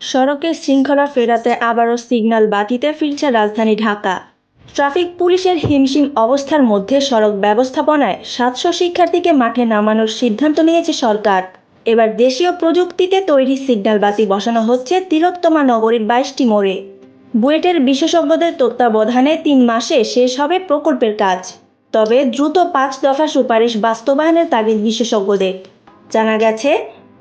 সড়কের শৃঙ্খলা ফেরাতে আবারও সিগন্যাল বাতিতে ফিরছে রাজধানী ঢাকা। ট্রাফিক পুলিশের হিমশিম অবস্থার মধ্যে সড়ক ব্যবস্থাপনায় ৭০০ শিক্ষার্থীকে মাঠে নামানোর সিদ্ধান্ত নিয়েছে সরকার। এবার দেশীয় প্রযুক্তিতে তৈরি সিগন্যাল বাতি বসানো হচ্ছে তিলোত্তমা নগরীর ২২টি মোড়ে। বুয়েটের বিশেষজ্ঞদের তত্ত্বাবধানে ৩ মাসে শেষ হবে প্রকল্পের কাজ। তবে দ্রুত ৫ দফা সুপারিশ বাস্তবায়নের তাগিদ বিশেষজ্ঞদের। জানা গেছে,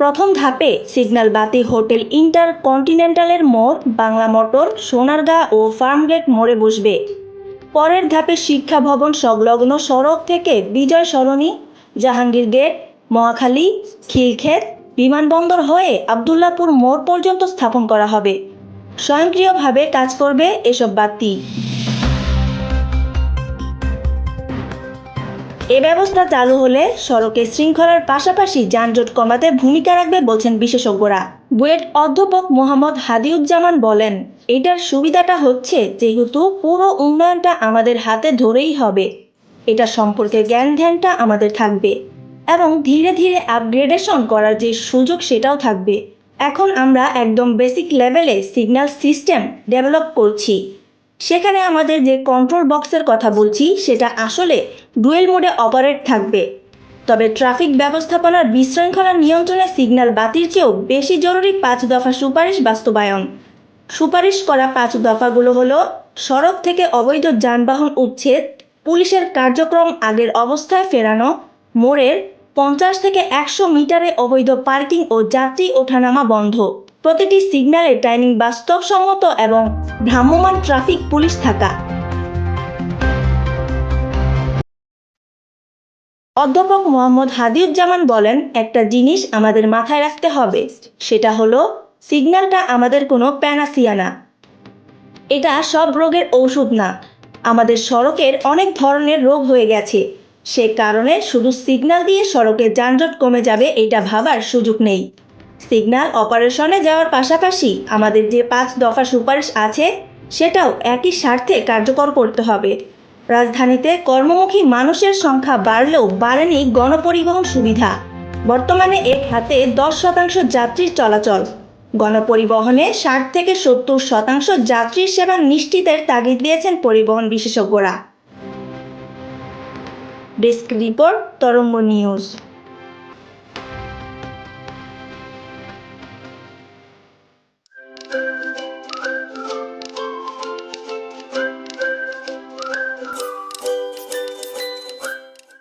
প্রথম ধাপে সিগন্যাল বাতি হোটেল ইন্টারকন্টিনেন্টালের মোড়, বাংলা মোটর, সোনারগাঁ ও ফার্মগেট মোড়ে বসবে। পরের ধাপে শিক্ষা ভবন সংলগ্ন সড়ক থেকে বিজয় সরণি, জাহাঙ্গীর গেট, মহাখালী, খিলক্ষেত, বিমানবন্দর হয়ে আবদুল্লাপুর মোড় পর্যন্ত স্থাপন করা হবে। স্বয়ংক্রিয়ভাবে কাজ করবে এসব বাতি। এ ব্যবস্থা চালু হলে সড়কে শৃঙ্খলার পাশাপাশি যানজট কমাতে ভূমিকা রাখবে বলছেন বিশেষজ্ঞরা। বুয়েট অধ্যাপক মোহাম্মদ হাদিউজ্জামান বলেন, এটার সুবিধাটা হচ্ছে যেহেতু পুরো উন্নয়নটা আমাদের হাতে ধরেই হবে, এটা সম্পর্কে জ্ঞানটা আমাদের থাকবে এবং ধীরে ধীরে আপগ্রেডেশন করার যে সুযোগ সেটাও থাকবে। এখন আমরা একদম বেসিক লেভেলে সিগন্যাল সিস্টেম ডেভেলপ করছি। সেখানে আমাদের যে কন্ট্রোল বক্সের কথা বলছি সেটা আসলে ডুয়েল মোডে অপারেট থাকবে। তবে ট্রাফিক ব্যবস্থাপনার বিশৃঙ্খলা নিয়ন্ত্রণে সিগন্যাল বাতির চেয়েও বেশি জরুরি ৫ দফা সুপারিশ বাস্তবায়ন। সুপারিশ করা ৫ দফাগুলো হলো: সড়ক থেকে অবৈধ যানবাহন উচ্ছেদ, পুলিশের কার্যক্রম আগের অবস্থায় ফেরানো, মোড়ের ৫০ থেকে ১০০ মিটারে অবৈধ পার্কিং ও যাত্রী ওঠানামা বন্ধ, প্রতিটি সিগন্যালে টাইমিং বাস্তবসম্মত এবং ভ্রাম্যমাণ ট্রাফিক পুলিশ থাকা। অধ্যাপক মোহাম্মদ হাদিউজ্জামান বলেন, একটা জিনিস আমাদের মাথায় রাখতে হবে, সেটা হলো সিগন্যালটা আমাদের কোনো প্যানাসিয়া না, এটা সব রোগের ঔষধ না। আমাদের সড়কের অনেক ধরনের রোগ হয়ে গেছে, সে কারণে শুধু সিগন্যাল দিয়ে সড়কে যানজট কমে যাবে এটা ভাবার সুযোগ নেই। সিগন্যাল অপারেশনে যাওয়ার পাশাপাশি আমাদের যে ৫ দফা সুপারিশ আছে সেটাও একই স্বার্থে কার্যকর করতে হবে। রাজধানীতে কর্মমুখী মানুষের সংখ্যা বাড়লেও বাড়েনি গণপরিবহন সুবিধা। বর্তমানে এর হাতে ১০% যাত্রীর চলাচল। গণপরিবহনে ৬০ থেকে ৭০% যাত্রীর সেবা নিশ্চিতের তাগিদ দিয়েছেন পরিবহন বিশেষজ্ঞরা। ডেস্ক রিপোর্ট, তরঙ্গ নিউজ।